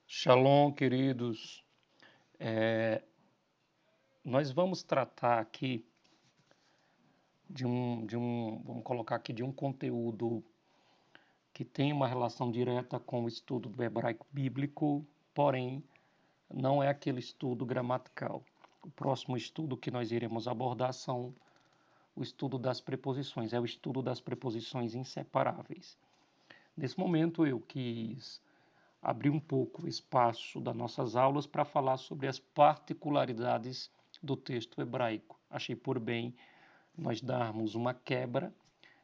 Shalom, queridos. Nós vamos tratar aqui vamos colocar aqui de um conteúdo que tem uma relação direta com o estudo do hebraico bíblico, porém não é aquele estudo gramatical. O próximo estudo que nós iremos abordar são o estudo das preposições, é o estudo das preposições inseparáveis. Nesse momento eu quis abrir um pouco o espaço das nossas aulas para falar sobre as particularidades do texto hebraico. Achei por bem nós darmos uma quebra,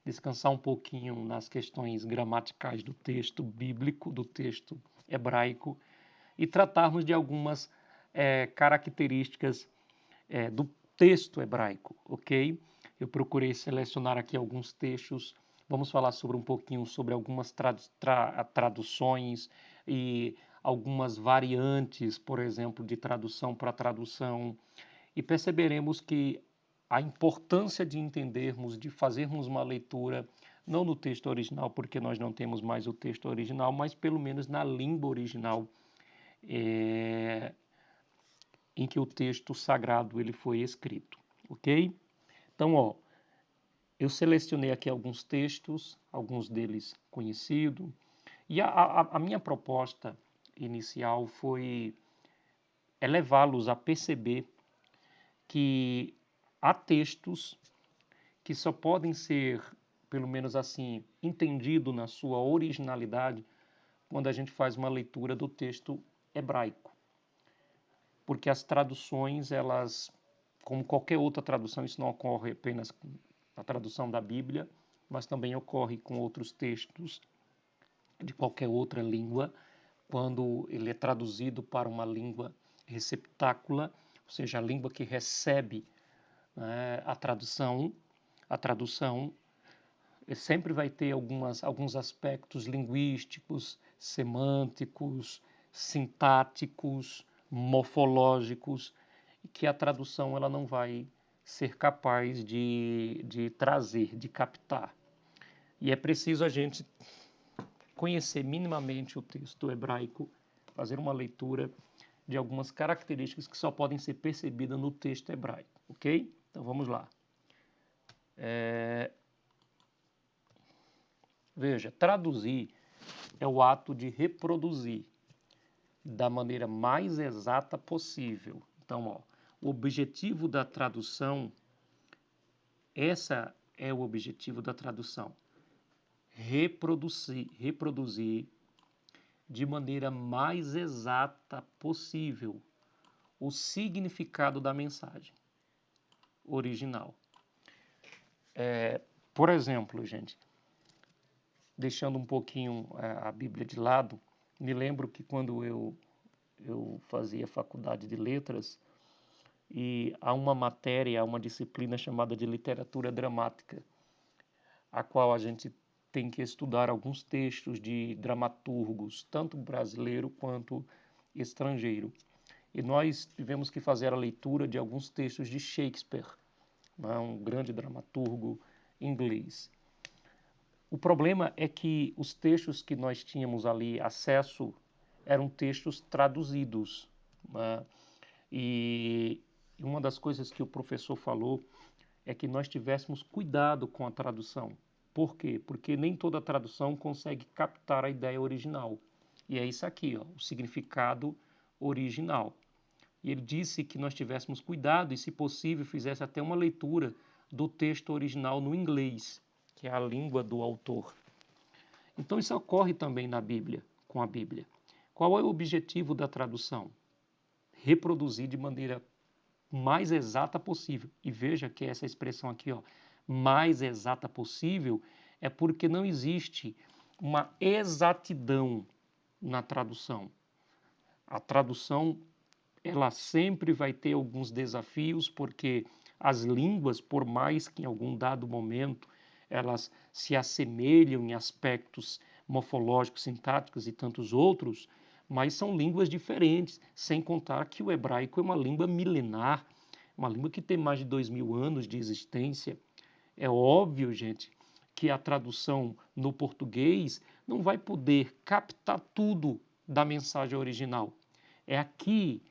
descansar um pouquinho nas questões gramaticais do texto bíblico, do texto hebraico, e tratarmos de algumas características do texto hebraico, ok? Eu procurei selecionar aqui alguns textos. Vamos falar sobre um pouquinho sobre algumas traduções e algumas variantes, por exemplo, de tradução para tradução, e perceberemos que a importância de entendermos, de fazermos uma leitura, não no texto original, porque nós não temos mais o texto original, mas pelo menos na língua original em que o texto sagrado ele foi escrito, ok? Então, eu selecionei aqui alguns textos, alguns deles conhecidos, e a minha proposta inicial foi levá-los a perceber que há textos que só podem ser, pelo menos assim, entendido na sua originalidade quando a gente faz uma leitura do texto hebraico. Porque as traduções, elas, como qualquer outra tradução, isso não ocorre apenas com a tradução da Bíblia, mas também ocorre com outros textos de qualquer outra língua, quando ele é traduzido para uma língua receptácula, ou seja, a língua que recebe a tradução sempre vai ter alguns aspectos linguísticos, semânticos, sintáticos, morfológicos, que a tradução ela não vai ser capaz de trazer, de captar. E é preciso a gente conhecer minimamente o texto hebraico, fazer uma leitura de algumas características que só podem ser percebidas no texto hebraico, ok? Então vamos lá. Veja, traduzir é o ato de reproduzir da maneira mais exata possível. Então, o objetivo da tradução, essa é o objetivo da tradução. Reproduzir de maneira mais exata possível o significado da mensagem original. Por exemplo, gente, deixando um pouquinho a Bíblia de lado, me lembro que quando eu fazia faculdade de letras, e há uma matéria, uma disciplina chamada de literatura dramática, a qual a gente tem que estudar alguns textos de dramaturgos, tanto brasileiro quanto estrangeiro. E nós tivemos que fazer a leitura de alguns textos de Shakespeare, um grande dramaturgo inglês. O problema é que os textos que nós tínhamos ali acesso eram textos traduzidos, e uma das coisas que o professor falou é que nós tivéssemos cuidado com a tradução. Por quê? Porque nem toda tradução consegue captar a ideia original. E é isso aqui, o significado original. E ele disse que nós tivéssemos cuidado e, se possível, fizesse até uma leitura do texto original no inglês, que é a língua do autor. Então isso ocorre também na Bíblia, com a Bíblia. Qual é o objetivo da tradução? Reproduzir de maneira mais exata possível. E veja que essa expressão aqui, mais exata possível, é porque não existe uma exatidão na tradução. A tradução, ela sempre vai ter alguns desafios, porque as línguas, por mais que em algum dado momento elas se assemelham em aspectos morfológicos, sintáticos e tantos outros, mas são línguas diferentes, sem contar que o hebraico é uma língua milenar, uma língua que tem mais de 2000 anos de existência. É óbvio, gente, que a tradução no português não vai poder captar tudo da mensagem original. É aqui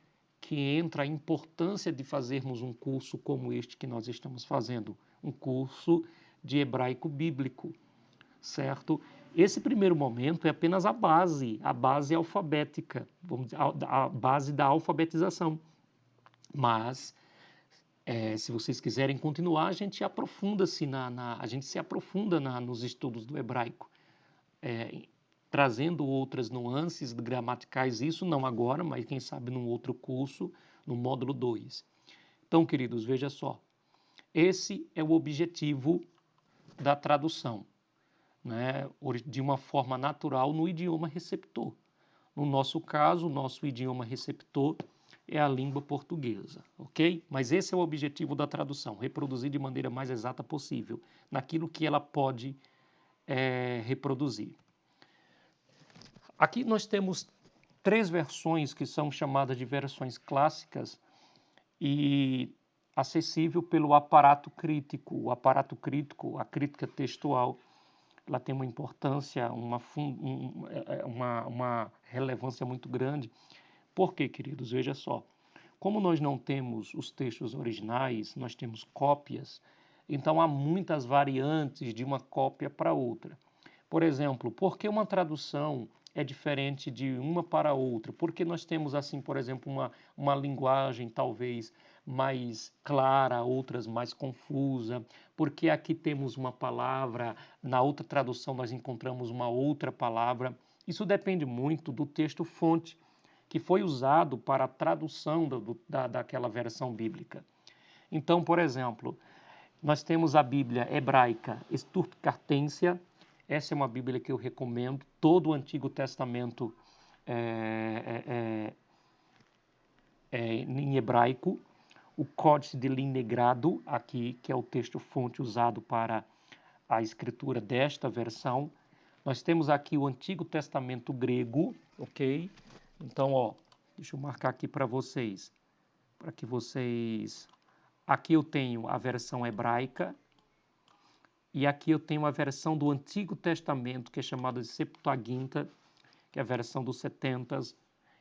que entra a importância de fazermos um curso como este que nós estamos fazendo, um curso de hebraico bíblico, certo? Esse primeiro momento é apenas a base alfabética, vamos dizer, a base da alfabetização. Mas, se vocês quiserem continuar, a gente aprofunda-se a gente se aprofunda nos estudos do hebraico, trazendo outras nuances gramaticais, isso não agora, mas quem sabe num outro curso, no módulo 2. Então, queridos, veja só, esse é o objetivo da tradução, né, de uma forma natural no idioma receptor. No nosso caso, o nosso idioma receptor é a língua portuguesa, ok? Mas esse é o objetivo da tradução, reproduzir de maneira mais exata possível, naquilo que ela pode reproduzir. Aqui nós temos 3 versões que são chamadas de versões clássicas e acessível pelo aparato crítico. O aparato crítico, a crítica textual, ela tem uma importância, uma relevância muito grande. Por quê, queridos? Veja só. Como nós não temos os textos originais, nós temos cópias, então há muitas variantes de uma cópia para outra. Por exemplo, por que uma tradução é diferente de uma para outra? Porque nós temos, assim, por exemplo, uma linguagem talvez mais clara, outras mais confusa, porque aqui temos uma palavra, na outra tradução nós encontramos uma outra palavra. Isso depende muito do texto fonte que foi usado para a tradução daquela versão bíblica. Então, por exemplo, nós temos a Bíblia hebraica Stuttgartensia. Essa é uma Bíblia que eu recomendo. Todo o Antigo Testamento em hebraico. O Códice de Linha Negrado, aqui, que é o texto-fonte usado para a escritura desta versão. Nós temos aqui o Antigo Testamento grego, ok? Então, ó, deixa eu marcar aqui para vocês, para que vocês... Aqui eu tenho a versão hebraica e aqui eu tenho a versão do Antigo Testamento, que é chamada de Septuaginta, que é a versão dos 70,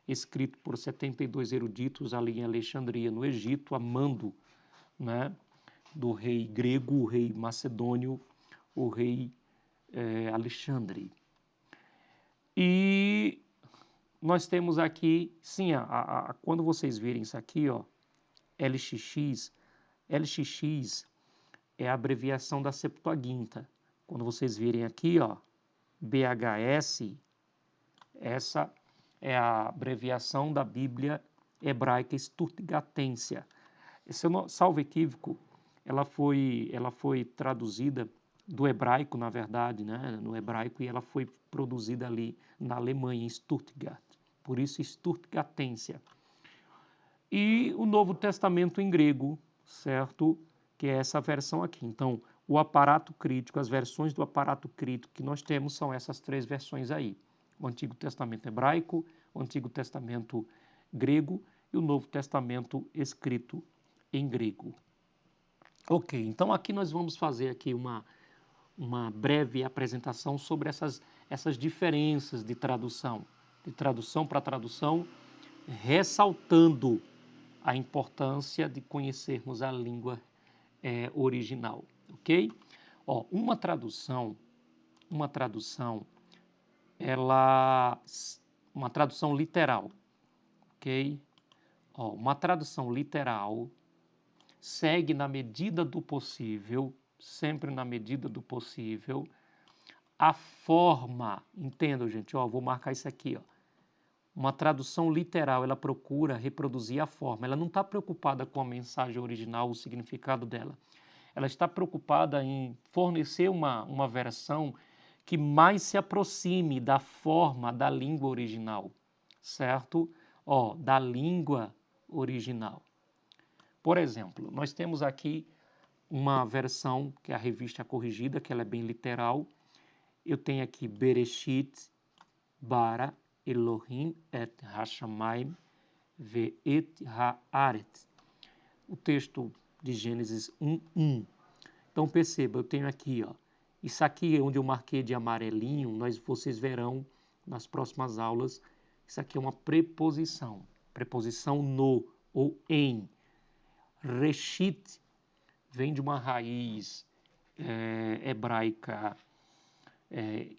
escrito por 72 eruditos ali em Alexandria, no Egito, a mando, né, do rei grego, o rei macedônio, o rei Alexandre. E nós temos aqui, sim, quando vocês virem isso aqui, ó, LXX é a abreviação da Septuaginta. Quando vocês virem aqui, ó, BHS, essa é a abreviação da Bíblia hebraica Stuttgartensia. Esse salvo equívoco, ela foi traduzida do hebraico, na verdade, né, no hebraico, e ela foi produzida ali na Alemanha, em Stuttgart. Por isso, Stuttgartensia. E o Novo Testamento em grego, certo? Que é essa versão aqui. Então, o aparato crítico, as versões do aparato crítico que nós temos são essas 3 versões aí. O Antigo Testamento hebraico, o Antigo Testamento grego e o Novo Testamento escrito em grego. Ok, então aqui nós vamos fazer aqui uma breve apresentação sobre essas diferenças de tradução para tradução, ressaltando a importância de conhecermos a língua original, ok? Ó, uma tradução, uma tradução literal, ok? Ó, uma tradução literal segue na medida do possível, sempre na medida do possível, a forma, entendam, gente, ó, vou marcar isso aqui, ó. Uma tradução literal, ela procura reproduzir a forma, ela não está preocupada com a mensagem original, o significado dela. Ela está preocupada em fornecer uma versão que mais se aproxime da forma da língua original, certo? Ó, da língua original. Por exemplo, nós temos aqui uma versão que é a Revista Corrigida, que ela é bem literal. Eu tenho aqui Bereshit bara Elohim et Hashamayim ve'et haaretz. O texto de Gênesis 1:1. Então perceba, eu tenho aqui, ó, isso aqui onde eu marquei de amarelinho, vocês verão nas próximas aulas, Isso aqui é uma preposição. Preposição no ou em. Reshit vem de uma raiz hebraica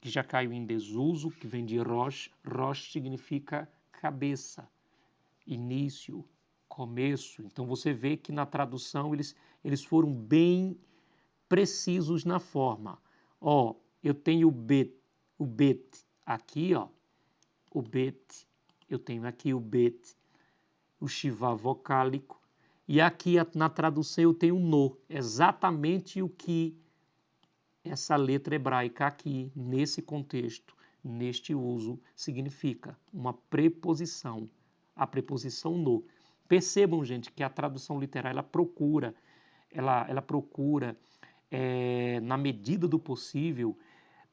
que já caiu em desuso, que vem de Rosh. Rosh significa cabeça, início, começo. Então você vê que na tradução eles foram bem precisos na forma. Ó, eu tenho o bet aqui, ó, o bet, eu tenho aqui o bet, o shivá vocálico, e aqui na tradução eu tenho no, exatamente o que essa letra hebraica aqui, nesse contexto, neste uso, significa uma preposição, a preposição no. Percebam, gente, que a tradução literal ela procura, na medida do possível,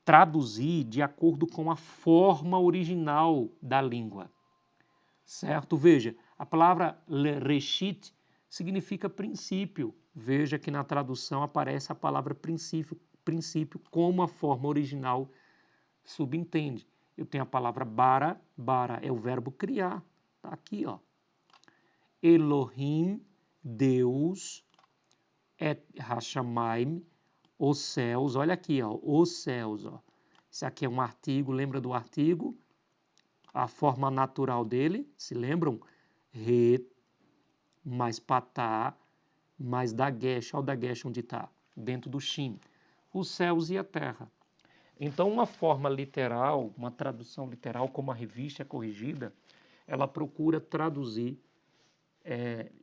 traduzir de acordo com a forma original da língua, certo? Veja, a palavra reshit significa princípio. Veja que na tradução aparece a palavra princípio como a forma original subentende. Eu tenho a palavra bara é o verbo criar, tá aqui, ó. Elohim, Deus, et hashamayim, os céus, olha aqui, ó, os céus, ó. Isso aqui é um artigo, lembra do artigo? A forma natural dele, se lembram? Re, mais patá, mais dagesh, olha o dagesh onde está, dentro do shin. Os céus e a terra. Então, uma forma literal, uma tradução literal, como a revista é corrigida, ela procura traduzir,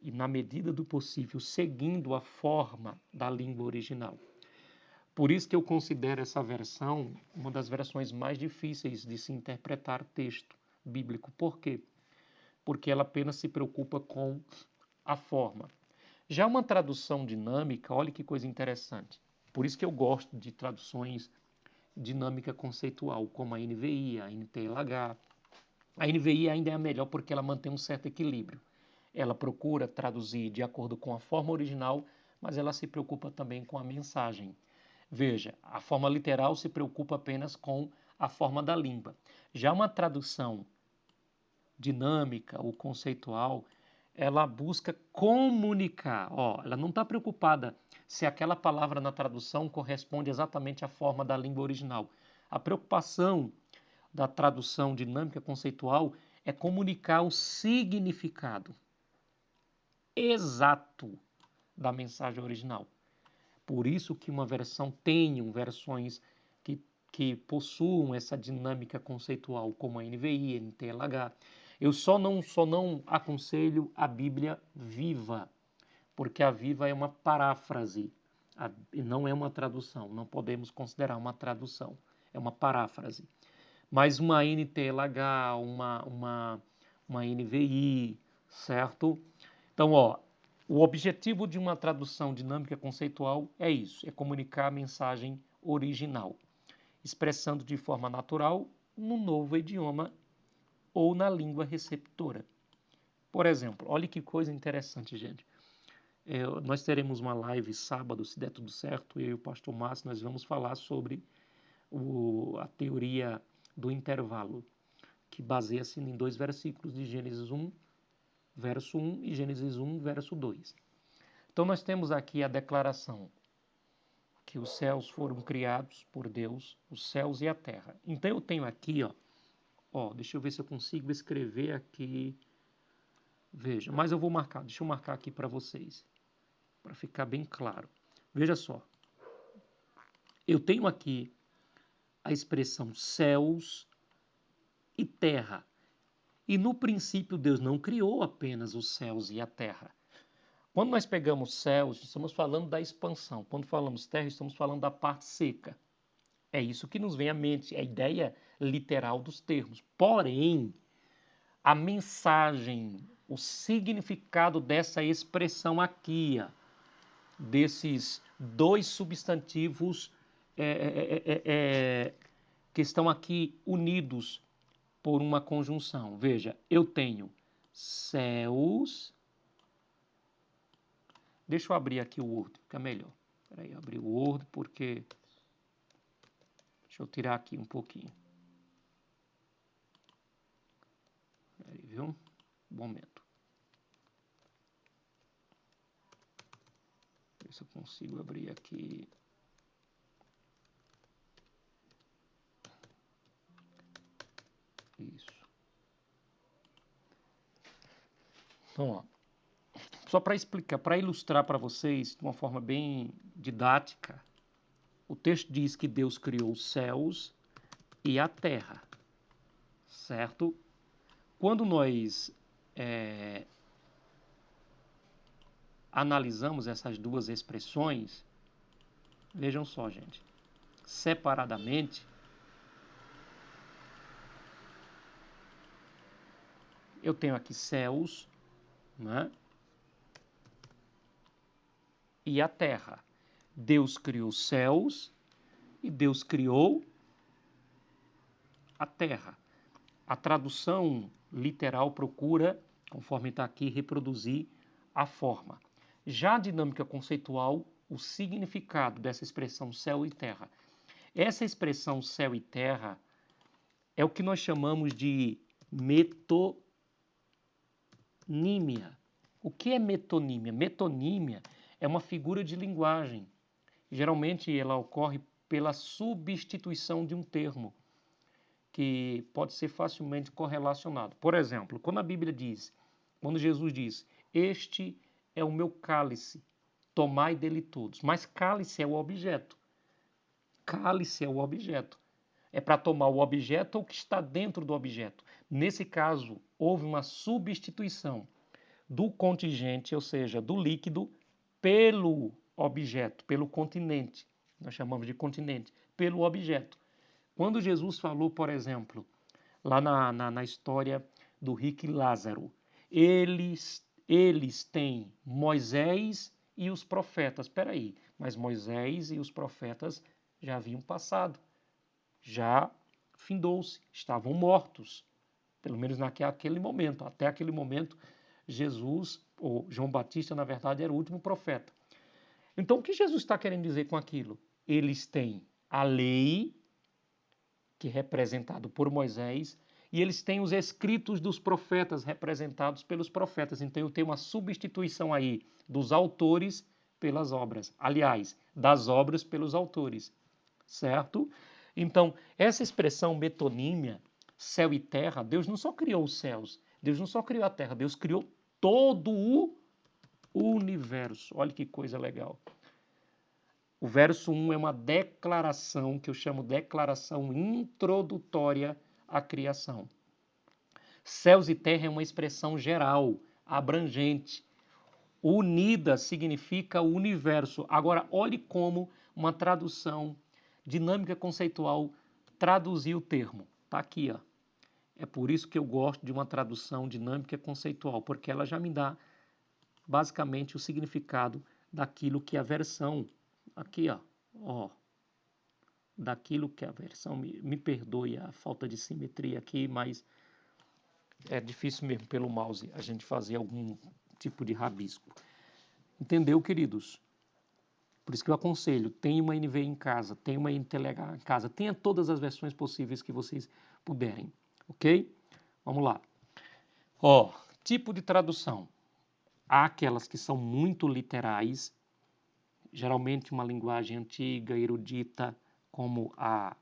e na medida do possível, seguindo a forma da língua original. Por isso que eu considero essa versão uma das versões mais difíceis de se interpretar texto bíblico. Por quê? Porque ela apenas se preocupa com a forma. Já uma tradução dinâmica, olha que coisa interessante. Por isso que eu gosto de traduções dinâmica conceitual, como a NVI, a NTLH. A NVI ainda é a melhor porque ela mantém um certo equilíbrio. Ela procura traduzir de acordo com a forma original, mas ela se preocupa também com a mensagem. Veja, a forma literal se preocupa apenas com a forma da língua. Já uma tradução dinâmica ou conceitual, ela busca comunicar. Ó, ela não está preocupada se aquela palavra na tradução corresponde exatamente à forma da língua original. A preocupação da tradução dinâmica conceitual é comunicar o significado exato da mensagem original. Por isso que uma versão tem versões que possuam essa dinâmica conceitual, como a NVI, NTLH. Eu só não aconselho a Bíblia viva, porque a viva é uma paráfrase, e não é uma tradução. Não podemos considerar uma tradução, é uma paráfrase. Mas uma NTLH, uma NVI, certo? Então, ó, o objetivo de uma tradução dinâmica conceitual é isso, é comunicar a mensagem original, expressando de forma natural no novo idioma ou na língua receptora. Por exemplo, olha que coisa interessante, gente. Nós teremos uma live sábado, se der tudo certo, eu e o pastor Márcio, nós vamos falar sobre a teoria do intervalo, que baseia-se em 2 versículos de Gênesis 1, verso 1 e Gênesis 1, verso 2. Então nós temos aqui a declaração que os céus foram criados por Deus, os céus e a terra. Então eu tenho aqui, ó, deixa eu ver se eu consigo escrever aqui. Veja, mas eu vou marcar, deixa eu marcar aqui para vocês, para ficar bem claro. Veja só, eu tenho aqui a expressão céus e terra. E no princípio Deus não criou apenas os céus e a terra. Quando nós pegamos céus, estamos falando da expansão. Quando falamos terra, estamos falando da parte seca. É isso que nos vem à mente, é a ideia literal dos termos. Porém, a mensagem, o significado dessa expressão aqui, desses 2 substantivos que estão aqui unidos por uma conjunção. Veja, eu tenho céus. Deixa eu abrir aqui o Word, fica melhor. Espera aí, abrir o Word porque... Deixa eu tirar aqui um pouquinho. viu? Um momento. Ver se eu consigo abrir aqui. Isso. Então, ó, só para explicar, para ilustrar para vocês de uma forma bem didática, o texto diz que Deus criou os céus e a terra, certo? Quando nós analisamos essas duas expressões, vejam só, gente, separadamente, eu tenho aqui céus, né? E a terra. Deus criou os céus e Deus criou a terra. A tradução literal procura, conforme está aqui, reproduzir a forma. Já a dinâmica conceitual, o significado dessa expressão céu e terra. Essa expressão céu e terra é o que nós chamamos de metonímia. O que é metonímia? Metonímia é uma figura de linguagem. Geralmente ela ocorre pela substituição de um termo, que pode ser facilmente correlacionado. Por exemplo, quando a Bíblia diz, quando Jesus diz, este é o meu cálice, tomai dele todos. Mas cálice é o objeto. Cálice é o objeto. É para tomar o objeto ou o que está dentro do objeto. Nesse caso, houve uma substituição do contingente, ou seja, do líquido, pelo objeto, pelo continente. Nós chamamos de continente, pelo objeto. Quando Jesus falou, por exemplo, lá na história do rico e Lázaro, eles têm Moisés e os profetas. Espera aí, mas Moisés e os profetas já haviam passado, já findou-se, estavam mortos, pelo menos naquele momento. Até aquele momento, Jesus, ou João Batista, na verdade, era o último profeta. Então, o que Jesus está querendo dizer com aquilo? Eles têm a lei, que é representado por Moisés, e eles têm os escritos dos profetas, representados pelos profetas. Então eu tenho uma substituição aí dos autores pelas obras. Aliás, das obras pelos autores, certo? Então, essa expressão metonímia, céu e terra, Deus não só criou os céus, Deus não só criou a terra, Deus criou todo o universo. Olha que coisa legal. O verso 1 é uma declaração, que eu chamo de declaração introdutória à criação. Céus e terra é uma expressão geral, abrangente. Unida significa o universo. Agora, olhe como uma tradução dinâmica conceitual traduziu o termo. Está aqui, ó. É por isso que eu gosto de uma tradução dinâmica conceitual, porque ela já me dá basicamente o significado daquilo que a versão aqui, ó, daquilo que a versão, me perdoe a falta de simetria aqui, mas é difícil mesmo pelo mouse a gente fazer algum tipo de rabisco. Entendeu, queridos? Por isso que eu aconselho, tenha uma NVI em casa, tenha uma NTLH em casa, tenha todas as versões possíveis que vocês puderem, ok? Vamos lá. Ó, tipo de tradução. Há aquelas que são muito literais, geralmente uma linguagem antiga, erudita, como a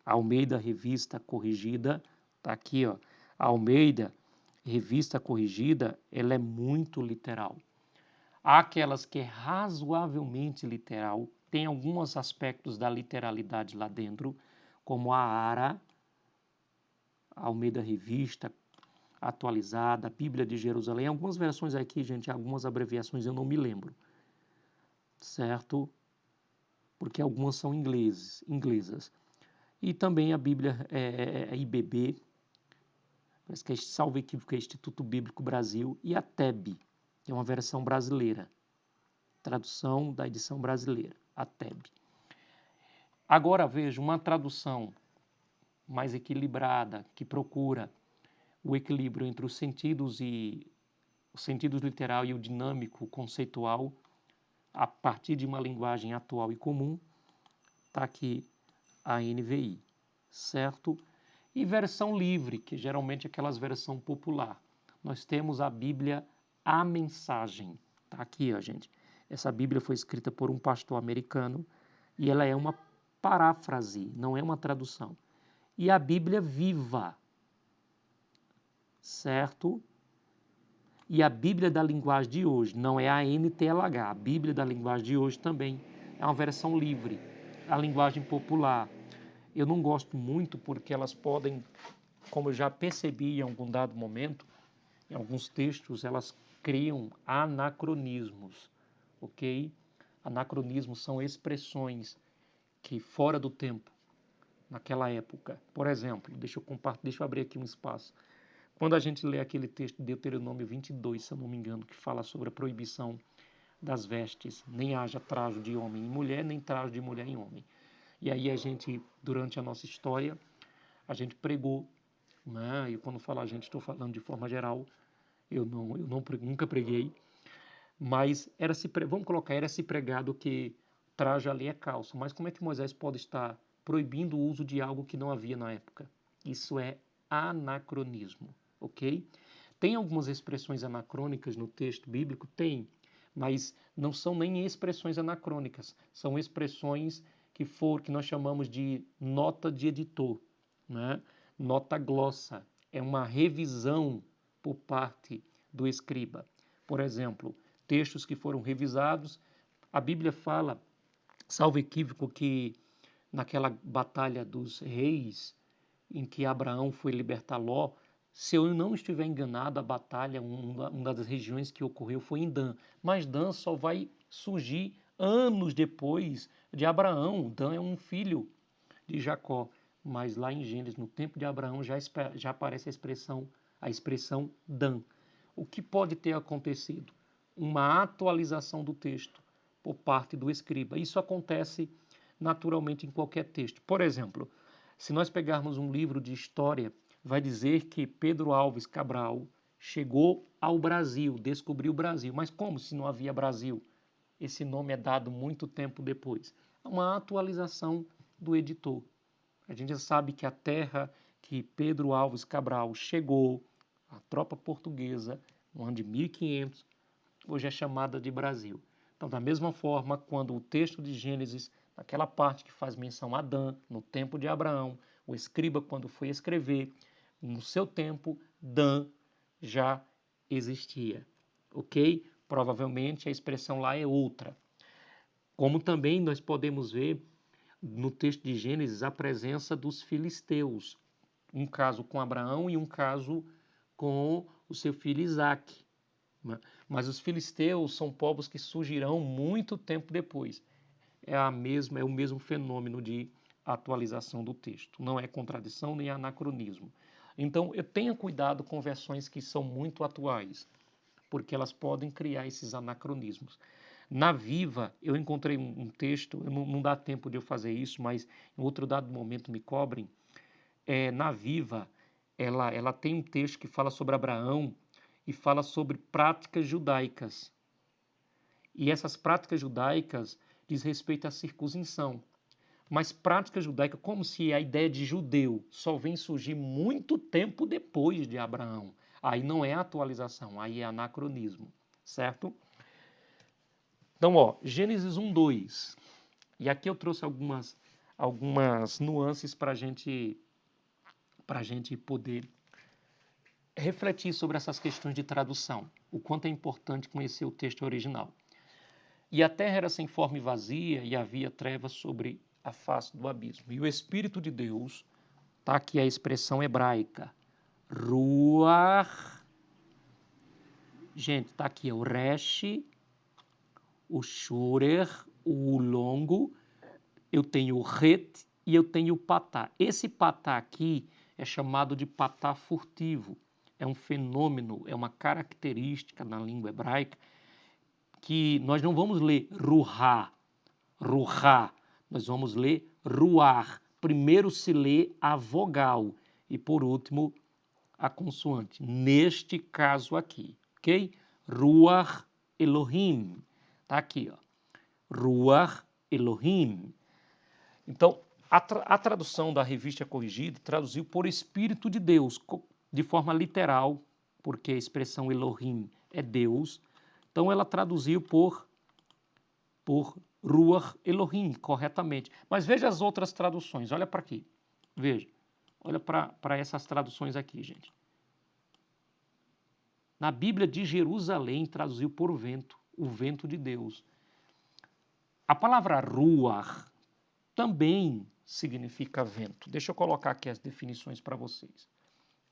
Almeida Revista Corrigida. Está aqui, ó. A Almeida Revista Corrigida, ela é muito literal. Há aquelas que é razoavelmente literal, tem alguns aspectos da literalidade lá dentro, como a ARA, a Almeida Revista Atualizada, a Bíblia de Jerusalém. Algumas versões aqui, gente, algumas abreviações eu não me lembro, certo? Porque algumas são inglesas. E também a Bíblia IBB, parece que é, salvo equívoco, é Instituto Bíblico Brasil, e a TEB, que é uma versão brasileira, tradução da edição brasileira, a TEB. Agora veja uma tradução mais equilibrada, que procura o equilíbrio entre os sentidos literal e o dinâmico conceitual, a partir de uma linguagem atual e comum. Está aqui a NVI, certo? E versão livre, que geralmente é aquelas versão popular. nós temos a Bíblia, a Mensagem. Tá aqui, ó, gente. Essa Bíblia foi escrita por um pastor americano e ela é uma paráfrase, não é uma tradução. E a Bíblia Viva, certo? E a Bíblia da linguagem de hoje, não é a NTLH, a Bíblia da linguagem de hoje também é uma versão livre, a linguagem popular. Eu não gosto muito porque elas podem, como eu já percebi em algum dado momento, em alguns textos, elas criam anacronismos, ok? Anacronismos são expressões que fora do tempo, naquela época. Por exemplo, deixa eu abrir aqui um espaço. Quando a gente lê aquele texto de Deuteronômio 22, se eu não me engano, que fala sobre a proibição das vestes, nem haja trajo de homem em mulher, nem trajo de mulher em homem. E aí a gente, durante a nossa história, a gente pregou, né? E quando falo a gente, estou falando de forma geral, eu nunca preguei, mas vamos colocar, era se pregado que traje ali é calça. Mas como é que Moisés pode estar proibindo o uso de algo que não havia na época? Isso é anacronismo, ok? Tem algumas expressões anacrônicas no texto bíblico? Tem, mas não são nem expressões anacrônicas, são expressões que nós chamamos de nota de editor, né? Nota glossa, é uma revisão por parte do escriba. Por exemplo, textos que foram revisados, a Bíblia fala, salvo equívoco, que naquela batalha dos reis, em que Abraão foi libertar Ló, se eu não estiver enganado, a batalha, uma das regiões que ocorreu foi em Dan. Mas Dan só vai surgir anos depois de Abraão. Dan é um filho de Jacó. Mas lá em Gênesis, no tempo de Abraão, já aparece a expressão Dan. O que pode ter acontecido? Uma atualização do texto por parte do escriba. Isso acontece naturalmente em qualquer texto. Por exemplo, se nós pegarmos um livro de história, vai dizer que Pedro Alves Cabral chegou ao Brasil, descobriu o Brasil. Mas como se não havia Brasil? Esse nome é dado muito tempo depois. É uma atualização do editor. A gente já sabe que a terra que Pedro Alves Cabral chegou, a tropa portuguesa, no ano de 1500, hoje é chamada de Brasil. Então, da mesma forma, quando o texto de Gênesis, naquela parte que faz menção a Adão, no tempo de Abraão, o escriba, quando foi escrever, no seu tempo, Dan já existia, ok? Provavelmente a expressão lá é outra. Como também nós podemos ver no texto de Gênesis a presença dos filisteus, um caso com Abraão e um caso com o seu filho Isaque. Mas os filisteus são povos que surgirão muito tempo depois. É o mesmo fenômeno de atualização do texto. Não é contradição nem anacronismo. Então, tenha cuidado com versões que são muito atuais, porque elas podem criar esses anacronismos. Na Viva, eu encontrei um texto, não dá tempo de eu fazer isso, mas em outro dado momento me cobrem. Na Viva, ela tem um texto que fala sobre Abraão e fala sobre práticas judaicas. E essas práticas judaicas diz respeito à circuncisão. Mas prática judaica, como se a ideia de judeu só vem surgir muito tempo depois de Abraão. Aí não é atualização, aí é anacronismo, certo? Então, Gênesis 1:2. E aqui eu trouxe algumas nuances para a gente poder refletir sobre essas questões de tradução, o quanto é importante conhecer o texto original. E a terra era sem forma e vazia, e havia trevas sobre a face do abismo. E o Espírito de Deus, está aqui a expressão hebraica, Ruach. Gente, está aqui o Resh, o Shurer, o longo, eu tenho o Het e eu tenho o Patá. Esse Patá aqui é chamado de Patá furtivo. É um fenômeno, é uma característica na língua hebraica que nós não vamos ler Ruhá, nós vamos ler Ruar. Primeiro se lê a vogal e por último a consoante. Neste caso aqui, ok? Ruach Elohim. Tá aqui, ó. Ruach Elohim. Então, a tradução da Revista Corrigida traduziu por Espírito de Deus, de forma literal, porque a expressão Elohim é Deus, então ela traduziu por Ruach Elohim, corretamente. Mas veja as outras traduções, olha para aqui. Veja, olha para essas traduções aqui, gente. Na Bíblia de Jerusalém traduziu por vento, o vento de Deus. A palavra Ruach também significa vento. Deixa eu colocar aqui as definições para vocês.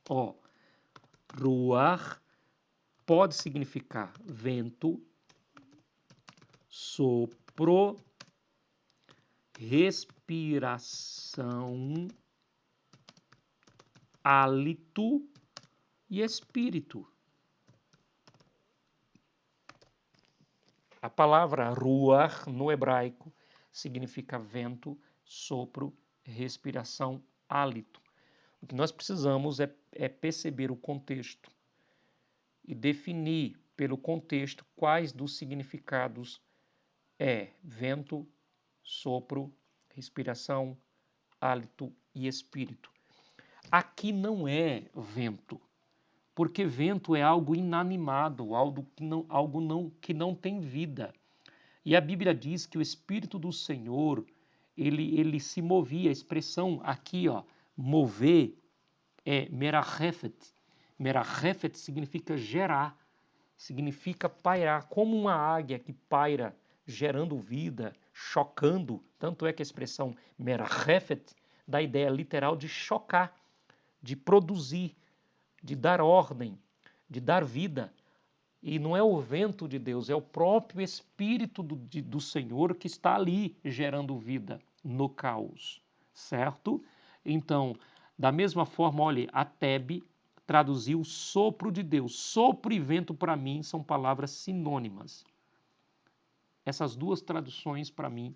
Ó, Ruach pode significar vento, sopro, respiração, hálito e espírito. A palavra ruach no hebraico significa vento, sopro, respiração, hálito. O que nós precisamos é perceber o contexto e definir pelo contexto quais dos significados é vento, sopro, respiração, hálito e espírito. Aqui não é vento, porque vento é algo inanimado, algo que não tem vida. E a Bíblia diz que o Espírito do Senhor, ele se movia. A expressão aqui, ó, mover, é merachefet. Merachefet significa gerar, significa pairar, como uma águia que paira, gerando vida, chocando. Tanto é que a expressão merachefet dá a ideia literal de chocar, de produzir, de dar ordem, de dar vida. E não é o vento de Deus, é o próprio Espírito do Senhor que está ali gerando vida no caos, certo? Então, da mesma forma, olha, a Tebe traduziu sopro de Deus. Sopro e vento, para mim, são palavras sinônimas. Essas duas traduções, para mim,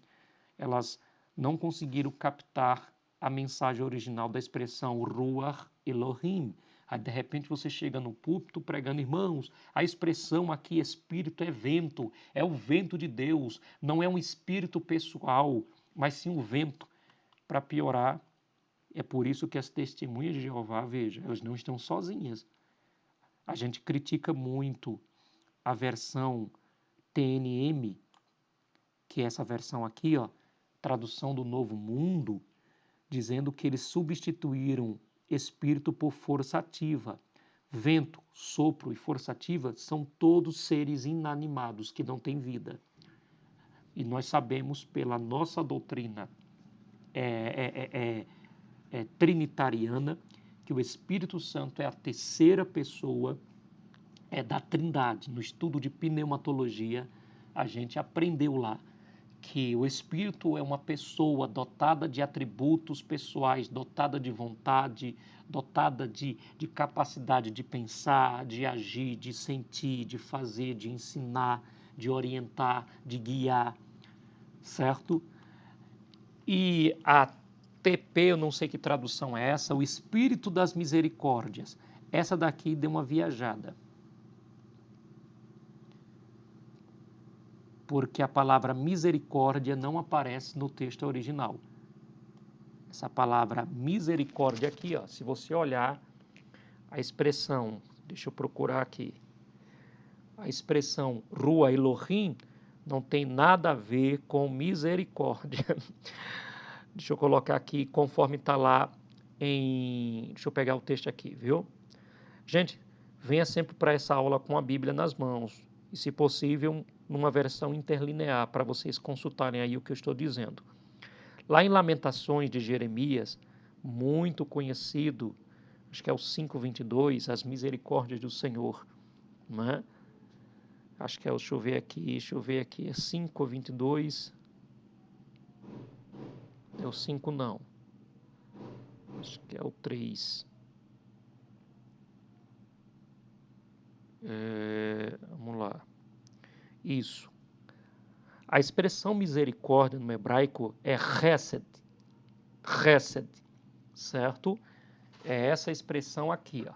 elas não conseguiram captar a mensagem original da expressão Ruach Elohim. Aí, de repente, você chega no púlpito pregando, irmãos, a expressão aqui, espírito, é vento, é o vento de Deus, não é um espírito pessoal, mas sim o vento. Para piorar, é por isso que as testemunhas de Jeová, veja, elas não estão sozinhas. A gente critica muito a versão TNM, que é essa versão aqui, ó, tradução do Novo Mundo, dizendo que eles substituíram espírito por força ativa. Vento, sopro e força ativa são todos seres inanimados que não têm vida. E nós sabemos pela nossa doutrina trinitariana que o Espírito Santo é a terceira pessoa da Trindade. No estudo de pneumatologia, a gente aprendeu lá que o Espírito é uma pessoa dotada de atributos pessoais, dotada de vontade, dotada de capacidade de pensar, de agir, de sentir, de fazer, de ensinar, de orientar, de guiar, certo? E a TP, eu não sei que tradução é essa, o Espírito das Misericórdias. Essa daqui deu uma viajada. Porque a palavra misericórdia não aparece no texto original. Essa palavra misericórdia aqui, ó, se você olhar a expressão, deixa eu procurar aqui, a expressão Rua Elohim não tem nada a ver com misericórdia. Deixa eu colocar aqui conforme está lá em... Deixa eu pegar o texto aqui, viu? Gente, venha sempre para essa aula com a Bíblia nas mãos. E, se possível, numa versão interlinear, para vocês consultarem aí o que eu estou dizendo. Lá em Lamentações de Jeremias, muito conhecido, acho que é o 5:22, as misericórdias do Senhor, né? Acho que é, deixa eu ver aqui, é 5:22, é o 5 não, acho que é o 3. Vamos lá. Isso. A expressão misericórdia no hebraico é chesed. Chesed, certo? É essa expressão aqui, ó.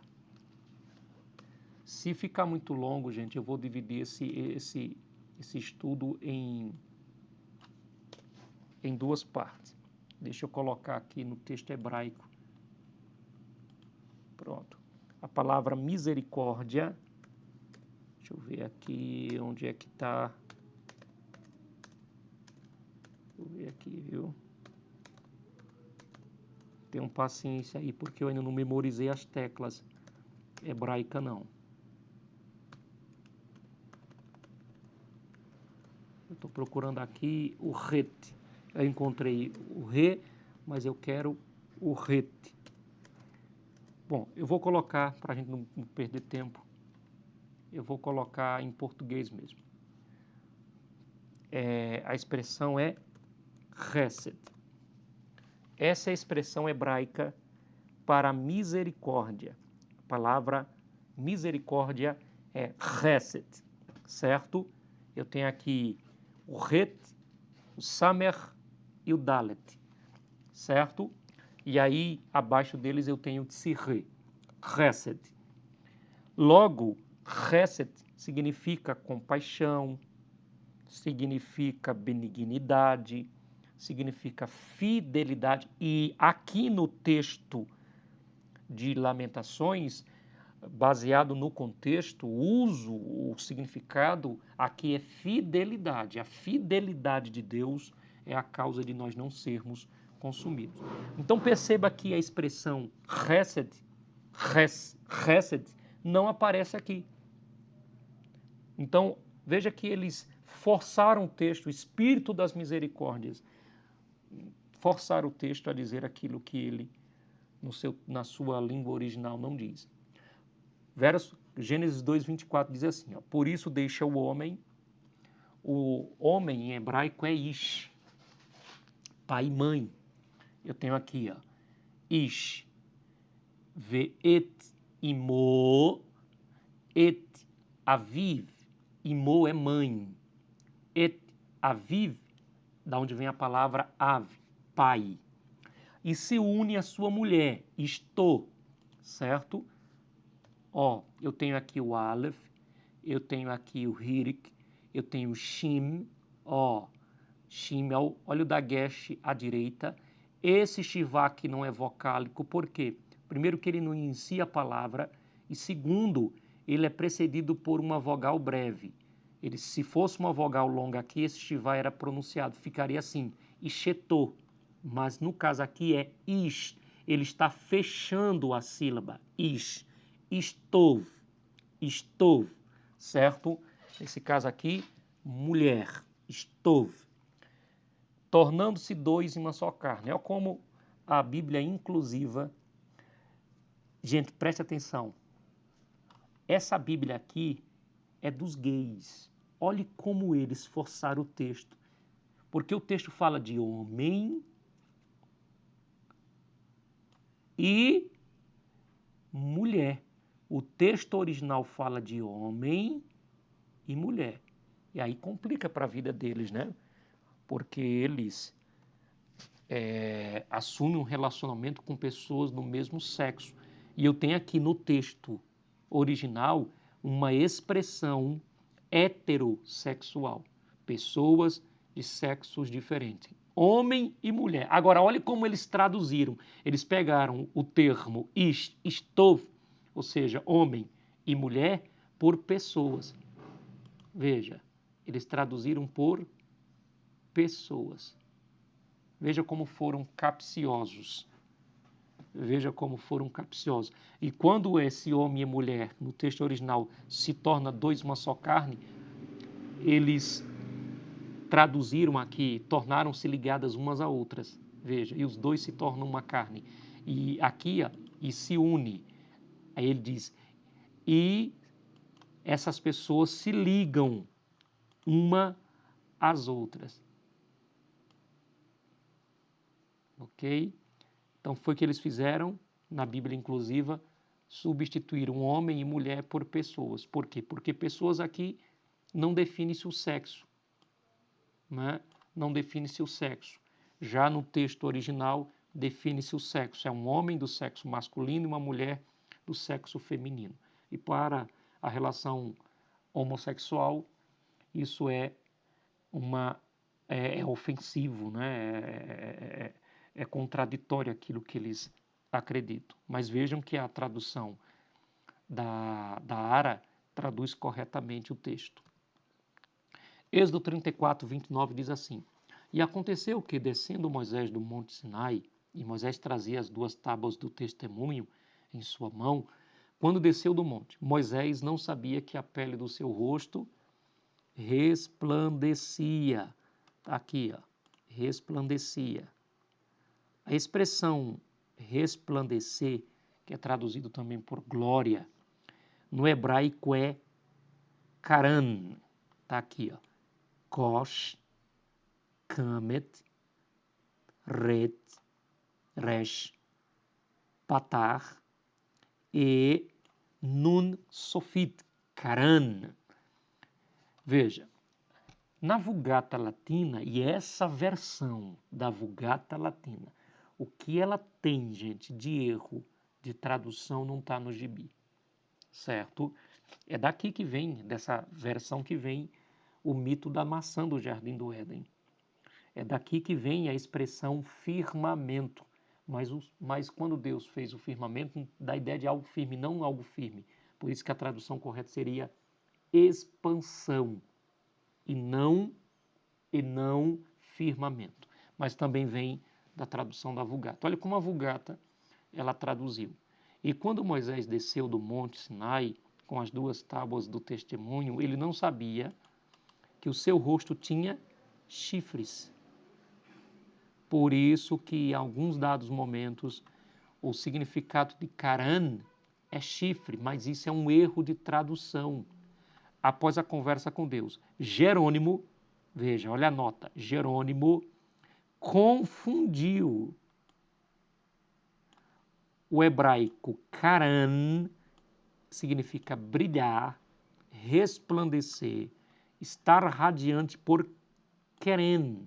Se ficar muito longo, gente, eu vou dividir esse estudo em duas partes. Deixa eu colocar aqui no texto hebraico. Pronto. A palavra misericórdia, deixa eu ver aqui onde é que está. Deixa eu ver aqui, viu? Tenham paciência aí, porque eu ainda não memorizei as teclas hebraicas, não. Eu estou procurando aqui o ret. Eu encontrei o re, mas eu quero o ret. Bom, eu vou colocar, para a gente não perder tempo, eu vou colocar em português mesmo. A expressão é chesed. Essa é a expressão hebraica para misericórdia. A palavra misericórdia é chesed, certo? Eu tenho aqui o ret, o samer e o dalet, certo? E aí, abaixo deles eu tenho o tsirre, chesed. Logo, chesed significa compaixão, significa benignidade, significa fidelidade. E aqui no texto de Lamentações, baseado no contexto, o uso, o significado aqui é fidelidade. A fidelidade de Deus é a causa de nós não sermos consumidos. Então perceba que a expressão chesed não aparece aqui. Então veja que eles forçaram o texto, o espírito das misericórdias, forçaram o texto a dizer aquilo que ele, na sua língua original, não diz. Gênesis 2:24 diz assim, ó, por isso deixa o homem em hebraico é ish, pai e mãe. Eu tenho aqui, ó, ish, ve'et imo, et aviv, imo é mãe, et aviv, da onde vem a palavra av, pai, e se une à sua mulher, isto, certo? Ó, eu tenho aqui o Aleph, eu tenho aqui o Hirik, eu tenho o Shim, ó, Shim é olha o Dagesh à direita. Esse Shivá aqui não é vocálico, por quê? Primeiro que ele não inicia a palavra, e segundo, ele é precedido por uma vogal breve. Se fosse uma vogal longa aqui, esse Shivá era pronunciado, ficaria assim, Ishetô, mas no caso aqui é Ish, ele está fechando a sílaba, Ish. Estov, certo? Nesse caso aqui, mulher, estov, tornando-se dois em uma só carne. Olha como a Bíblia é inclusiva. Gente, preste atenção. Essa Bíblia aqui é dos gays. Olhe como eles forçaram o texto. Porque o texto fala de homem e mulher. O texto original fala de homem e mulher. E aí complica para a vida deles, né? Porque eles assumem um relacionamento com pessoas do mesmo sexo. E eu tenho aqui no texto original uma expressão heterossexual. Pessoas de sexos diferentes. Homem e mulher. Agora, olhe como eles traduziram. Eles pegaram o termo istov, ou seja, homem e mulher, por pessoas. Veja, eles traduziram por pessoas. Veja como foram capciosos. Veja como foram capciosos. E quando esse homem e mulher, no texto original, se torna dois uma só carne, eles traduziram aqui, tornaram-se ligadas umas a outras. Veja, e os dois se tornam uma carne. E aqui, ó, e se une. Aí ele diz, e essas pessoas se ligam uma às outras. Ok? Então foi o que eles fizeram na Bíblia inclusiva, substituíram homem e mulher por pessoas. Por quê? Porque pessoas aqui não define-se o sexo. Né? Não define-se o sexo. Já no texto original, define-se o sexo. É um homem do sexo masculino e uma mulher do sexo feminino. E para a relação homossexual, isso é ofensivo, né? É contraditório aquilo que eles acreditam. Mas vejam que a tradução da Ara traduz corretamente o texto. Êxodo 34, 29 diz assim: E aconteceu que, descendo Moisés do monte Sinai, e Moisés trazia as 2 tábuas do testemunho em sua mão, quando desceu do monte, Moisés não sabia que a pele do seu rosto resplandecia. Está aqui, ó, resplandecia. A expressão resplandecer, que é traduzido também por glória, no hebraico é karan. Está aqui, ó. Kosh, kamet, ret, resh, patar e nun sofit, karan. Veja, na Vulgata Latina, e essa versão da Vulgata Latina, o que ela tem, gente, de erro de tradução não está no gibi, certo? É daqui que vem, dessa versão que vem o mito da maçã do Jardim do Éden. É daqui que vem a expressão firmamento. Mas quando Deus fez o firmamento, dá a ideia de algo firme, não algo firme. Por isso que a tradução correta seria expansão e não firmamento. Mas também vem da tradução da Vulgata. Olha como a Vulgata ela traduziu. E quando Moisés desceu do monte Sinai com as 2 tábuas do testemunho, ele não sabia que o seu rosto tinha chifres. Por isso que em alguns dados momentos o significado de Karan é chifre, mas isso é um erro de tradução. Após a conversa com Deus, Jerônimo, veja, olha a nota, Jerônimo confundiu o hebraico Karan, significa brilhar, resplandecer, estar radiante por Keren.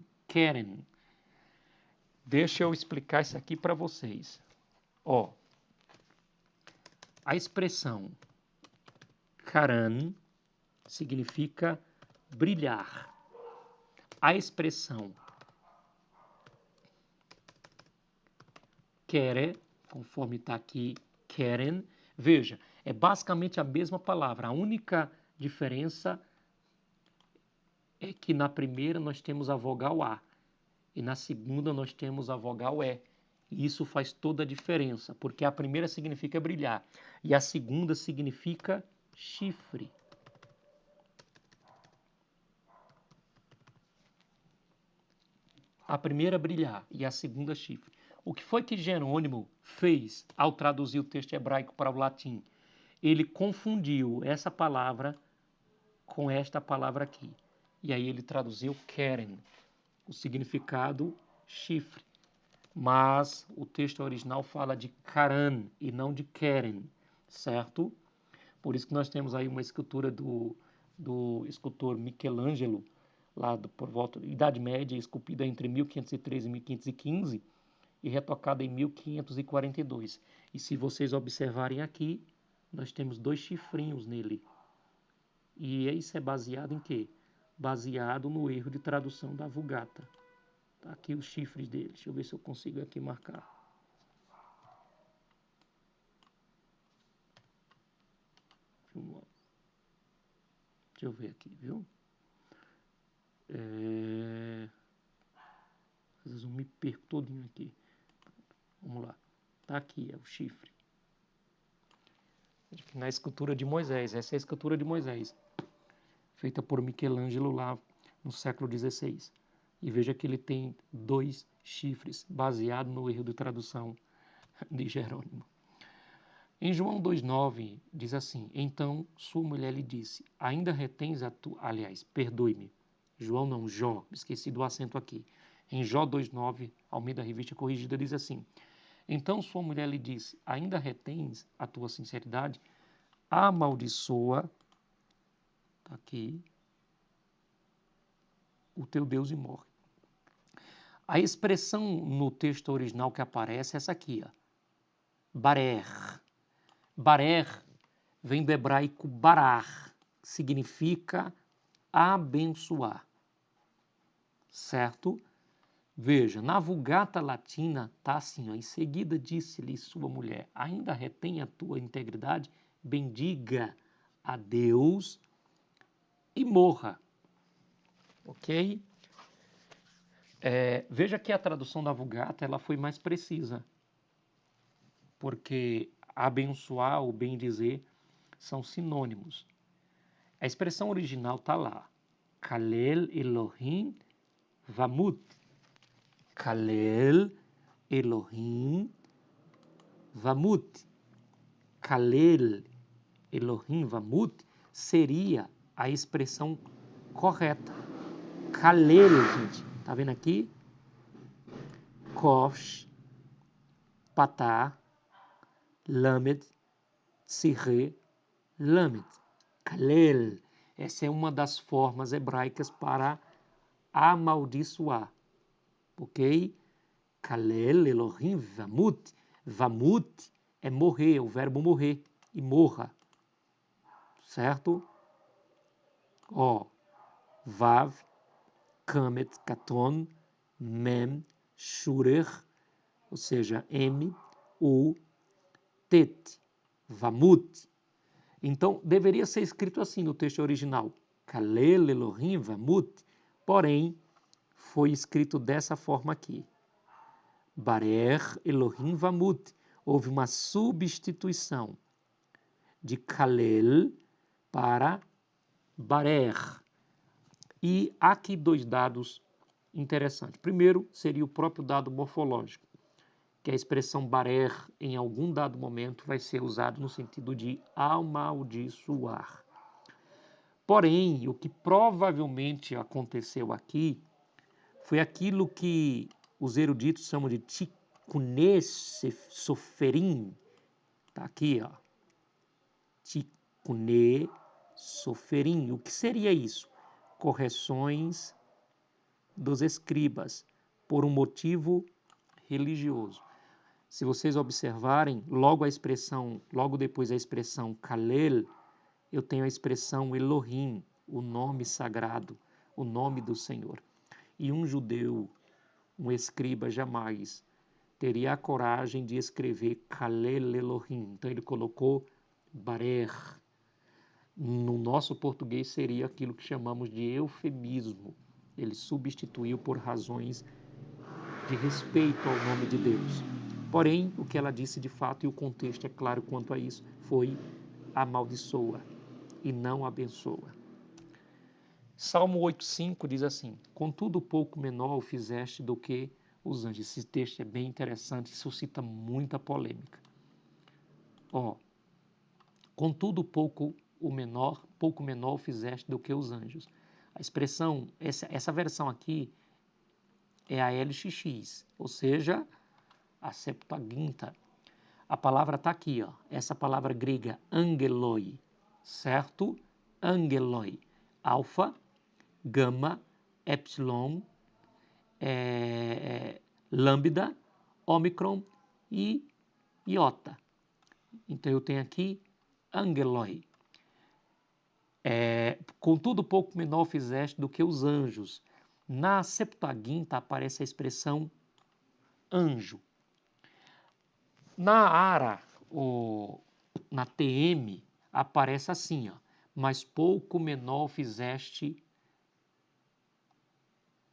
Deixa eu explicar isso aqui para vocês. Ó, a expressão Karan significa brilhar. A expressão Kere, conforme está aqui, Keren, veja, é basicamente a mesma palavra. A única diferença é que na primeira nós temos a vogal A e na segunda nós temos a vogal E. E isso faz toda a diferença, porque a primeira significa brilhar e a segunda significa chifre. A primeira brilhar e a segunda chifre. O que foi que Jerônimo fez ao traduzir o texto hebraico para o latim? Ele confundiu essa palavra com esta palavra aqui. E aí ele traduziu Keren, o significado chifre. Mas o texto original fala de Karan e não de Keren, certo? Por isso que nós temos aí uma escultura do escultor Michelangelo, lá por volta da Idade Média, esculpida entre 1513 e 1515 e retocada em 1542. E se vocês observarem aqui, nós temos 2 chifrinhos nele. E isso é baseado em quê? Baseado no erro de tradução da Vulgata. Tá aqui os chifres dele. Deixa eu ver se eu consigo aqui marcar. Deixa eu ver aqui, viu? Às vezes eu me perco todinho aqui. Vamos lá. Tá aqui, é o chifre. Na escultura de Moisés. Essa é a escultura de Moisés. Feita por Michelangelo lá no século XVI. E veja que ele tem 2 chifres, baseado no erro de tradução de Jerônimo. Em João 2,9 diz assim: Então sua mulher lhe disse: Ainda retens a tua... Aliás, perdoe-me. João não, Jó, esqueci do acento aqui. Em Jó 2,9, Almeida Revista Corrigida, diz assim: Então sua mulher lhe disse: Ainda retens a tua sinceridade? Amaldiçoa, tá aqui, o teu Deus e morre. A expressão no texto original que aparece é essa aqui, ó. Barer. Barer vem do hebraico barar, que significa abençoar. Certo? Veja, na Vulgata Latina está assim, ó, em seguida disse-lhe sua mulher: Ainda retém a tua integridade? bendiga a Deus e morra. Ok? Veja que a tradução da Vulgata ela foi mais precisa, porque abençoar ou bendizer são sinônimos. A expressão original está lá. Kalel Elohim Vamut. Kalel Elohim Vamut. Kalel Elohim Vamut seria a expressão correta. Kalel, gente. Tá vendo aqui? Kosh, Patá, Lamed, Sirre, Lamed. Kalel. Essa é uma das formas hebraicas para amaldiçoar. Ok? Kalel Elohim Vamut. Vamut é morrer, é o verbo morrer. E morra. Certo? Ó. Vav, Kamet, Katon, Mem, Shurer, ou seja, M, U, Tet, Vamut. Então, deveria ser escrito assim no texto original. Kalel Elohim Vamut. Porém, foi escrito dessa forma aqui. Barer Elohim Vamut. Houve uma substituição de Kalel para Barer. E há aqui dois dados interessantes. Primeiro, seria o próprio dado morfológico, que a expressão barer, em algum dado momento, vai ser usado no sentido de amaldiçoar. Porém, o que provavelmente aconteceu aqui foi aquilo que os eruditos chamam de Tikkune Soferim. Está aqui, ó. Tikkune Soferim. O que seria isso? Correções dos escribas, por um motivo religioso. Se vocês observarem, logo depois da expressão Kalel, eu tenho a expressão Elohim, o nome sagrado, o nome do Senhor. E um judeu, um escriba, jamais teria a coragem de escrever Kalel Elohim. Então ele colocou Barer. No nosso português seria aquilo que chamamos de eufemismo. Ele substituiu por razões de respeito ao nome de Deus. Porém, o que ela disse de fato, e o contexto é claro quanto a isso, foi amaldiçoa e não abençoa. Salmo 8,5 diz assim: contudo pouco menor o fizeste do que os anjos. Esse texto é bem interessante, suscita muita polêmica. Contudo pouco menor o fizeste do que os anjos. A expressão, essa versão aqui é a LXX, ou seja, a Septuaginta. A palavra está aqui, ó, essa palavra grega angeloi, certo? Angeloi, alfa, gama, epsilon, lambda, ômicron e iota. Então eu tenho aqui angeloi. Contudo, pouco menor fizeste do que os anjos. Na Septuaginta aparece a expressão anjo. Na Ara, na TM, aparece assim, ó, mas pouco menor fizeste.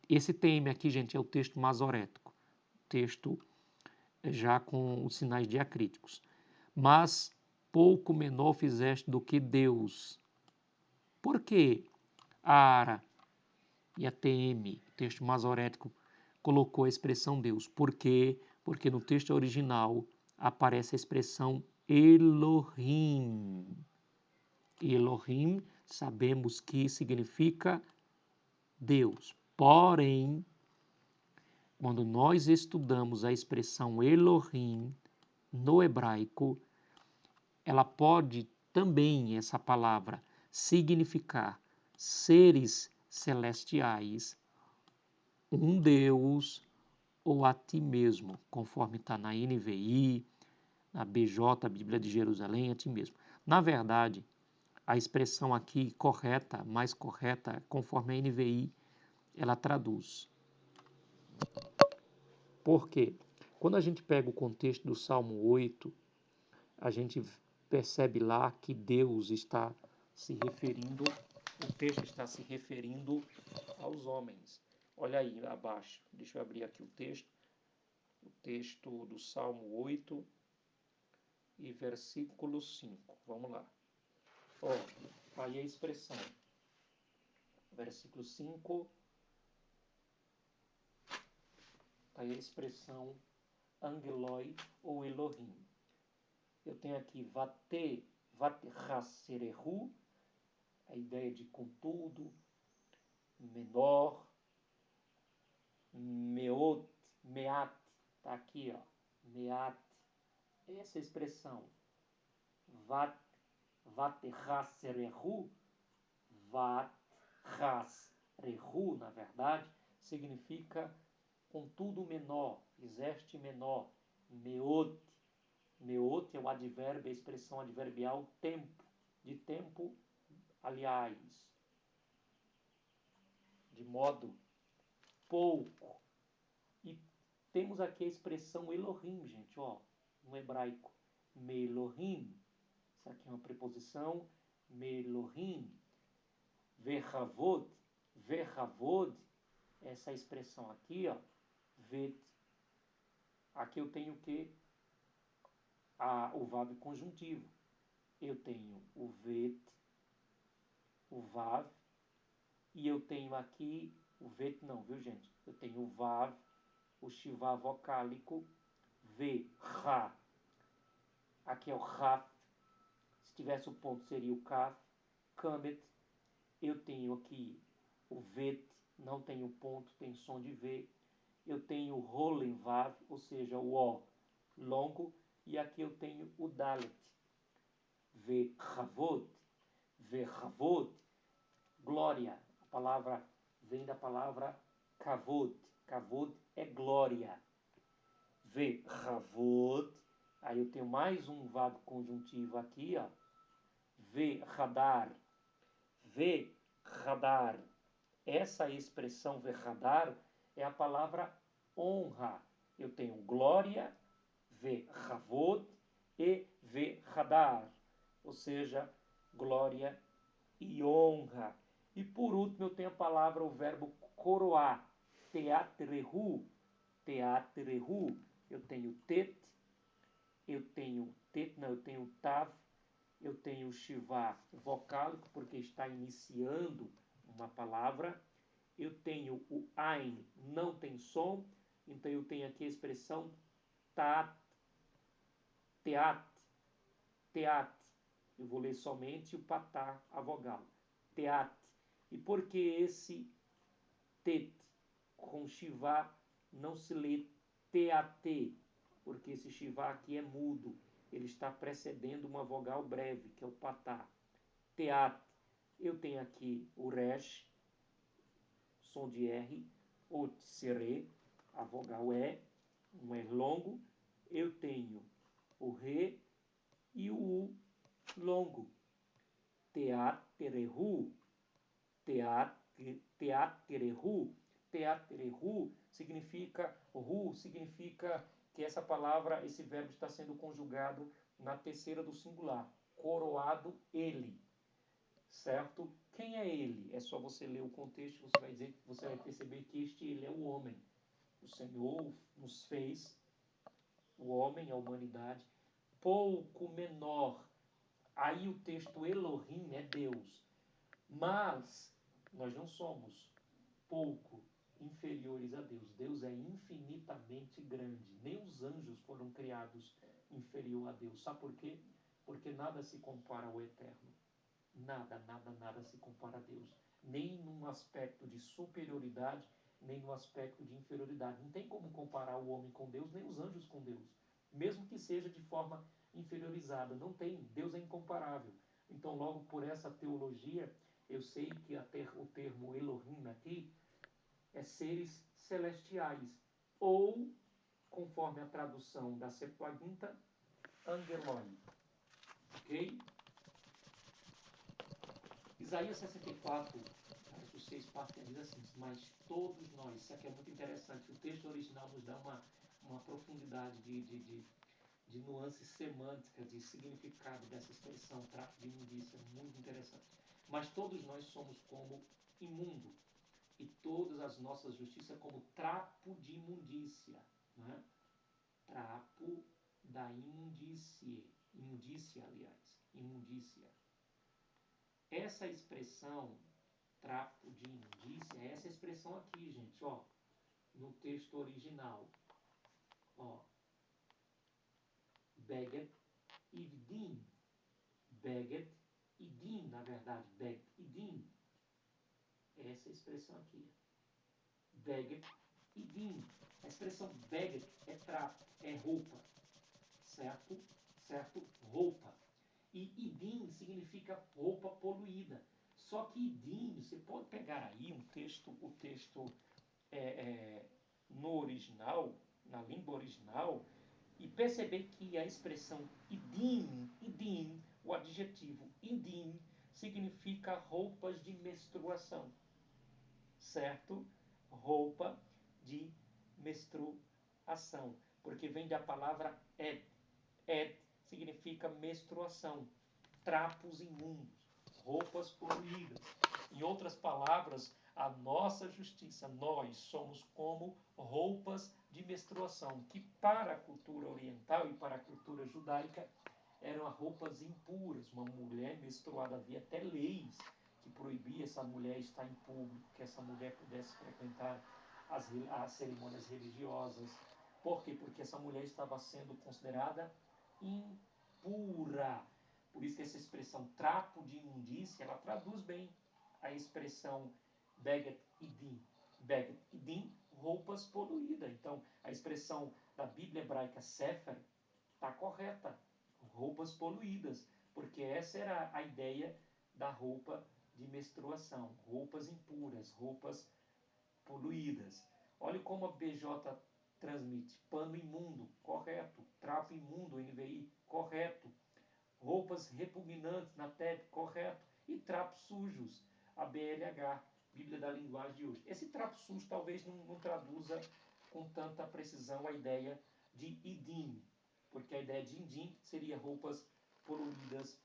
Esse TM aqui, gente, é o texto masorético, texto já com os sinais diacríticos. Mas pouco menor fizeste do que Deus. Por que a Ara e a TM, texto masorético, colocou a expressão Deus? Porque no texto original aparece a expressão Elohim. Elohim, sabemos que significa Deus. Porém, quando nós estudamos a expressão Elohim no hebraico, ela pode também, essa palavra, significar seres celestiais, um Deus ou a ti mesmo, conforme está na NVI, na BJ, Bíblia de Jerusalém, a ti mesmo. Na verdade, a expressão aqui correta, mais correta, conforme a NVI, ela traduz. Por quê? Quando a gente pega o contexto do Salmo 8, a gente percebe lá que Deus está se referindo, o texto está se referindo aos homens. Olha aí abaixo, deixa eu abrir aqui o texto do Salmo 8 e versículo 5. Vamos lá. Ó, aí a expressão. Versículo 5. Aí a expressão Angeloi ou Elohim. Eu tenho aqui Vatchaserehu, a ideia de contudo, menor, meot, meat, tá aqui, ó, meat, essa expressão, Vatchaserehu, na verdade, significa contudo menor, fizeste menor, meot, meot é o advérbio, a expressão adverbial tempo, de tempo, aliás, de modo pouco. E temos aqui a expressão Elohim, gente, ó, no hebraico, Melohim, isso aqui é uma preposição, Melohim, Verhavod, essa expressão aqui, ó, vet, aqui eu tenho o que? O vav conjuntivo. Eu tenho o vet, o vav, e eu tenho aqui o vet não, viu gente? Eu tenho o vav, o shivá vocálico, v, ra. Aqui é o raf. Se tivesse o ponto seria o kaf, kamet. Eu tenho aqui o vet, não tem o ponto, tem som de v. Eu tenho o rolen vav, ou seja, o o longo, e aqui eu tenho o dalet. Verhavod, glória. A palavra vem da palavra kavod. Kavod é glória. Verhavod, aí eu tenho mais um vav conjuntivo aqui, ó. Verhadar. Essa expressão verhadar é a palavra honra. Eu tenho glória, verhavod e verhadar, ou seja, glória e honra. E por último eu tenho a palavra, o verbo coroar, teatrehu. Eu tenho tet, eu tenho tav, eu tenho shivá vocálico, porque está iniciando uma palavra. Eu tenho o ain, não tem som, então eu tenho aqui a expressão teat. Eu vou ler somente o patá, a vogal. Teat. E por que esse tet com shivá não se lê teat? Porque esse shivá aqui é mudo. Ele está precedendo uma vogal breve, que é o patá. Teat. Eu tenho aqui o resh, som de R, o tsere, a vogal E, um R longo. Eu tenho o re e o u longo. Teaterehu. Significa que essa palavra, esse verbo está sendo conjugado na terceira do singular. Coroado ele. Certo? Quem é ele? É só você ler o contexto, você vai perceber que este ele é o homem. O Senhor nos fez, o homem, a humanidade, pouco menor. Aí o texto Elohim é Deus. Mas nós não somos pouco inferiores a Deus. Deus é infinitamente grande. Nem os anjos foram criados inferior a Deus. Sabe por quê? Porque nada se compara ao eterno. Nada se compara a Deus. Nem num aspecto de superioridade, nem no aspecto de inferioridade. Não tem como comparar o homem com Deus, nem os anjos com Deus. Mesmo que seja de forma inferiorizada. Não tem. Deus é incomparável. Então, logo por essa teologia, eu sei que o termo Elohim aqui é seres celestiais. Ou, conforme a tradução da Septuaginta, Angeloi. Ok? Isaías 64, verso 6, parte diz assim: mas todos nós, isso aqui é muito interessante, o texto original nos dá uma profundidade de de nuances semânticas, de significado dessa expressão trapo de imundícia, muito interessante. Mas todos nós somos como imundo, e todas as nossas justiças como trapo de imundícia, né? Trapo da imundície, aliás, imundícia. Essa expressão, trapo de imundícia, é essa expressão aqui, gente, ó, no texto original, ó, Beged Ivdin, Beged Idin, na verdade, Beged Idin, essa expressão aqui, Beged Idin, a expressão Beged é trapo, é roupa, certo? Certo? Roupa. E Idin significa roupa poluída. Só que Idin, você pode pegar aí o texto no original, na língua original, e perceber que a expressão Idin, o adjetivo Idin, significa roupas de menstruação. Certo? Roupa de menstruação. Porque vem da palavra ed. Ed significa menstruação. Trapos imundos. Roupas poluídas. Em outras palavras, a nossa justiça, nós somos como roupas de menstruação, que para a cultura oriental e para a cultura judaica eram roupas impuras. Uma mulher menstruada, havia até leis que proibia essa mulher estar em público, que essa mulher pudesse frequentar as cerimônias religiosas. Por quê? Porque essa mulher estava sendo considerada impura. Por isso que essa expressão trapo de imundícia, ela traduz bem a expressão Beged Idin. Beged Idin, roupas poluídas. Então, a expressão da Bíblia hebraica Sefer está correta. Roupas poluídas. Porque essa era a ideia da roupa de menstruação. Roupas impuras, roupas poluídas. Olha como a BJ transmite. Pano imundo, correto. Trapo imundo, NVI, correto. Roupas repugnantes na TEP, correto. E trapos sujos, a BLH, Bíblia da Linguagem de hoje. Esse trapo sujo talvez não traduza com tanta precisão a ideia de Idin, porque a ideia de Idin seria roupas poluídas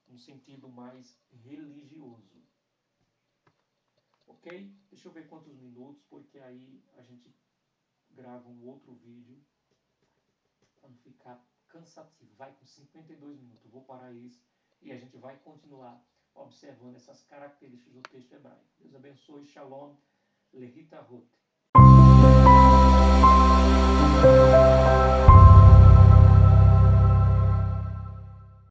no sentido mais religioso. Ok? Deixa eu ver quantos minutos, porque aí a gente grava um outro vídeo para não ficar cansativo. Vai com 52 minutos. Eu vou parar isso e a gente vai continuar observando essas características do texto hebraico. Deus abençoe. Shalom. Lehitaroth.